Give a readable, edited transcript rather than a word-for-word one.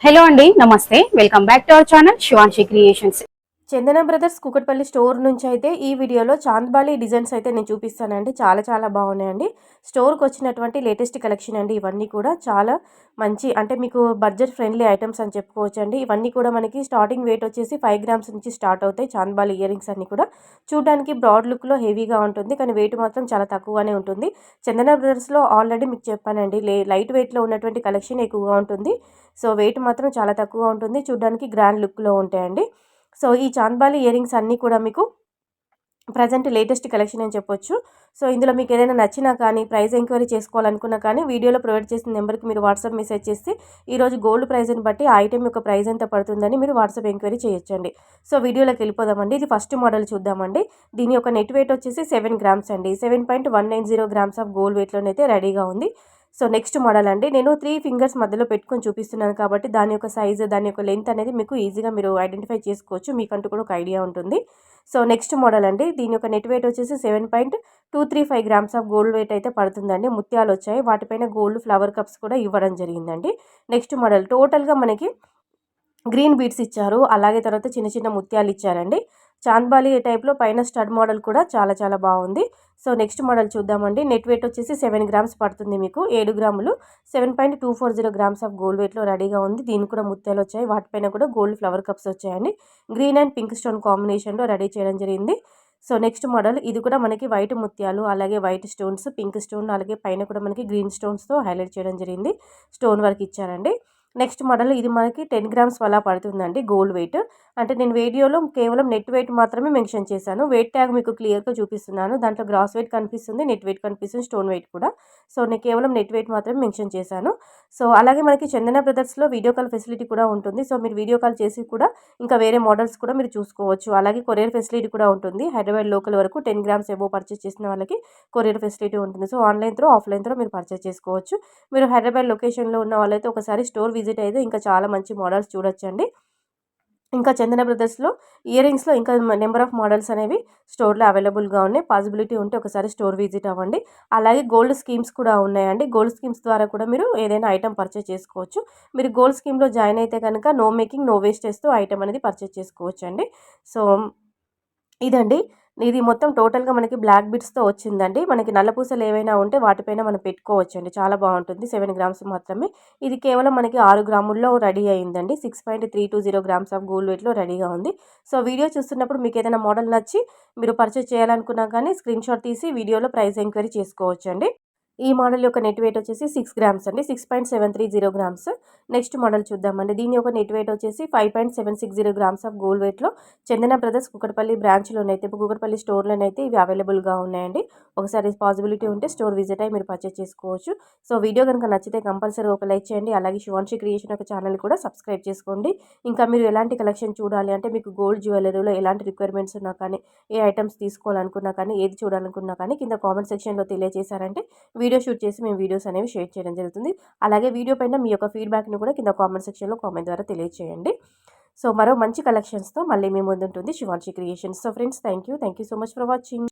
Hello అండి, నమస్తే. Welcome back to our channel Shivanshi creations. Chandana brothers Kukatpally store నుంచి అయితే ఈ వీడియోలో చాంద్బాలి డిజైన్స్ అయితే నేను చూపిస్తానండి. చాలా చాలా బాగున్నాయండి. స్టోర్కి వచ్చినటువంటి లేటెస్ట్ కలెక్షన్ అండి. ఇవన్నీ కూడా చాలా మంచి, అంటే మీకు బడ్జెట్ ఫ్రెండ్లీ ఐటమ్స్ అని చెప్పుకోవచ్చు అండి. ఇవన్నీ కూడా మనకి స్టార్టింగ్ వెయిట్ వచ్చేసి 5 గ్రామ్స్ నుంచి స్టార్ట్ అవుతాయి. చాంద్బాలి ఇయర్ రింగ్స్ అన్ని కూడా చూడడానికి బ్రాడ్ లుక్లో హెవీగా ఉంటుంది, కానీ వెయిట్ మాత్రం చాలా తక్కువగానే ఉంటుంది. చందన బ్రదర్స్లో ఆల్రెడీ మీకు చెప్పానండి, లైట్ వెయిట్లో ఉన్నటువంటి కలెక్షన్ ఎక్కువగా ఉంటుంది. సో వెయిట్ మాత్రం చాలా తక్కువ ఉంటుంది, చూడడానికి గ్రాండ్ లుక్లో ఉంటాయండి. సో ఈ చాంద్బాలి ఇయర్ రింగ్స్ అన్నీ కూడా మీకు ప్రజెంట్ లేటెస్ట్ కలెక్షన్ అని చెప్పొచ్చు. సో ఇందులో మీకు ఏదైనా నచ్చినా కానీ, ప్రైస్ ఎంక్వైరీ చేసుకోవాలనుకున్నా కానీ, వీడియోలో ప్రొవైడ్ చేసిన నెంబర్కి మీరు వాట్సాప్ మెసేజ్ చేసి ఈరోజు గోల్డ్ ప్రైస్ని బట్టి ఆ ఐటెం యొక్క ప్రైస్ ఎంత పడుతుందని మీరు వాట్సాప్ ఎంక్వైరీ చేయొచ్చండి. సో వీడియోలోకి వెళ్ళిపోదామండి. ఇది ఫస్ట్ మోడల్ చూద్దామండి. దీని యొక్క నెట్ వెయిట్ వచ్చేసి 7 గ్రామ్స్ అండి. 7.190 గ్రామ్స్ ఆఫ్ గోల్డ్ వెయిట్లోనైతే రెడీగా ఉంది. సో నెక్స్ట్ మోడల్ అండి. నేను 3 ఫింగర్స్ మధ్యలో పెట్టుకొని చూపిస్తున్నాను కాబట్టి దాని యొక్క సైజు, దాని యొక్క లెంత్ అనేది మీకు ఈజీగా మీరు ఐడెంటిఫై చేసుకోవచ్చు. మీకంటూ కూడా ఒక ఐడియా ఉంటుంది. సో నెక్స్ట్ మోడల్ అండి. దీని యొక్క నెట్ వెయిట్ వచ్చేసి 7.235 గ్రామ్స్ ఆఫ్ గోల్డ్ వెయిట్ అయితే పడుతుందండి. ముత్యాలు వచ్చాయి, వాటిపైన గోల్డ్ ఫ్లవర్ కప్స్ కూడా ఇవ్వడం జరిగిందండి. నెక్స్ట్ మోడల్ టోటల్గా మనకి గ్రీన్ బీడ్స్ ఇచ్చారు, అలాగే తర్వాత చిన్న చిన్న ముత్యాలు ఇచ్చారండి. చాంద్బాలి టైప్లో పైన స్టడ్ మోడల్ కూడా చాలా చాలా బాగుంది. సో నెక్స్ట్ మోడల్ చూద్దామండి. నెట్ వెయిట్ వచ్చేసి 7 గ్రామ్స్ పడుతుంది మీకు. 7 గ్రాములు 7.240 గ్రామ్స్ ఆఫ్ గోల్డ్ వెయిట్లో రెడీగా ఉంది. దీనికి కూడా ముత్యాలు వచ్చాయి, వాటిపైన కూడా గోల్డ్ ఫ్లవర్ కప్స్ వచ్చాయండి. గ్రీన్ అండ్ పింక్ స్టోన్ కాంబినేషన్లో రెడీ చేయడం జరిగింది. సో నెక్స్ట్ మోడల్ ఇది కూడా మనకి వైట్ ముత్యాలు, అలాగే వైట్ స్టోన్స్, పింక్ స్టోన్, అలాగే పైన కూడా మనకి గ్రీన్ స్టోన్స్తో హైలైట్ చేయడం జరిగింది. స్టోన్ వర్క్ ఇచ్చారండి. నెక్స్ట్ మోడల్ ఇది మనకి 10 గ్రామ్స్ అలా పడుతుందండి గోల్డ్ వెయిట్. అంటే నేను వీడియోలో కేవలం నెట్ వెయిట్ మాత్రమే మెన్షన్ చేశాను. వెయిట్ ట్యాగ్ మీకు క్లియర్గా చూపిస్తున్నాను. దాంట్లో గ్రాస్ వెయిట్ కనిపిస్తుంది, నెట్ వెయిట్ కనిపిస్తుంది, స్టోన్ వెయిట్ కూడా. సో నేను కేవలం నెట్ వెయిట్ మాత్రమే మెన్షన్ చేశాను. సో అలాగే మనకి చందన బ్రదర్స్లో వీడియో కాల్ ఫెసిలిటీ కూడా ఉంటుంది. సో మీరు వీడియో కాల్ చేసి కూడా ఇంకా వేరే మోడల్స్ కూడా మీరు చూసుకోవచ్చు. అలాగే కొరియర్ ఫెసిలిటీ కూడా ఉంటుంది. హైదరాబాద్ లోకల్ వరకు 10 గ్రామ్స్ ఎబో పర్చేస్ చేసిన వాళ్ళకి కొరియర్ ఫెసిలిటీ ఉంటుంది. So online through, offline through మీరు పర్చేస్ చేసుకోవచ్చు. మీరు హైదరాబాద్ లొకేషన్లో ఉన్న వాళ్ళైతే ఒకసారి స్టోర్ విజిట్ అయితే ఇంకా చాలా మంచి మోడల్స్ చూడొచ్చండి. ఇంకా చందన బ్రదర్స్లో ఇయర్ రింగ్స్లో ఇంకా నెంబర్ ఆఫ్ మోడల్స్ అనేవి స్టోర్లో అవైలబుల్గా ఉన్నాయి. పాసిబిలిటీ ఉంటే ఒకసారి స్టోర్ విజిట్ అవ్వండి. అలాగే గోల్డ్ స్కీమ్స్ కూడా ఉన్నాయండి. గోల్డ్ స్కీమ్స్ ద్వారా కూడా మీరు ఏదైనా ఐటమ్ పర్చేస్ చేసుకోవచ్చు. మీరు గోల్డ్ స్కీమ్లో జాయిన్ అయితే కనుక నో మేకింగ్ నో వేస్టేజ్తో ఐటమ్ అనేది పర్చేస్ చేసుకోవచ్చు అండి. సో ఇదండి. ఇది మొత్తం టోటల్గా మనకి బ్లాక్ బిట్స్తో వచ్చిందండి. మనకి నల్లపూసలు ఏవైనా ఉంటే వాటిపైన మనం పెట్టుకోవచ్చండి. చాలా బాగుంటుంది. 7 గ్రామ్స్ మాత్రమే. ఇది కేవలం మనకి 6 గ్రాముల్లో రెడీ అయిందండి. 6.320 గ్రామ్స్ ఆఫ్ గోల్డ్ వెయిట్లో రెడీగా ఉంది. సో వీడియో చూస్తున్నప్పుడు మీకు ఏదైనా మోడల్ నచ్చి మీరు పర్చేస్ చేయాలనుకున్నా కానీ స్క్రీన్ షాట్ తీసి వీడియోలో ప్రైస్ ఎంక్వైరీ చేసుకోవచ్చండి. ఈ మోడల్ యొక్క నెట్ వెయిట్ వచ్చేసి 6 గ్రామ్స్ అండి. 6.730 గ్రామ్స్. నెక్స్ట్ మోడల్ చూద్దామండి. దీని యొక్క నెట్ వెయిట్ వచ్చేసి 5.760 గ్రామ్స్ ఆఫ్ గోల్డ్ వెయిట్లో చందన బ్రదర్స్ కుకట్పల్లి బ్రాంచ్లోనైతే, కుకట్పల్లి స్టోర్లోనైతే ఇవి అవైలబుల్గా ఉన్నాయండి. ఒకసారి పాసిబిలిటీ ఉంటే స్టోర్ విజిట్ అయ్యి మీరు పర్చేస్ చేసుకోవచ్చు. సో వీడియో కనుక నచ్చితే కంపల్సరీ ఒక లైక్ చేయండి. అలాగే శివాన్షి క్రియేషన్ ఒక ఛానల్ కూడా సబ్స్క్రైబ్ చేసుకోండి. ఇంకా మీరు ఎలాంటి కలెక్షన్ చూడాలి అంటే, మీకు గోల్డ్ జ్యువెలరీలో ఎలాంటి రిక్వైర్మెంట్స్ ఉన్నా కానీ, ఏ ఐటమ్స్ తీసుకోవాలనుకున్నా కానీ, ఏది చూడాలనుకున్నా కానీ కింద కామెంట్ సెక్షన్లో తెలియజేశారంటే వీడియో షూట్ చేసి మేము వీడియోస్ అనేవి షేర్ చేయడం జరుగుతుంది. అలాగే వీడియో పైన మీ యొక్క ఫీడ్బ్యాక్ని కూడా కింద కామెంట్ సెక్షన్లో కామెంట్ ద్వారా తెలియజేయండి. సో మరో మంచి కలెక్షన్స్తో మళ్ళీ మీ ముందు ఉంటుంది Shivanshi creations. So friends, thank you so much for watching.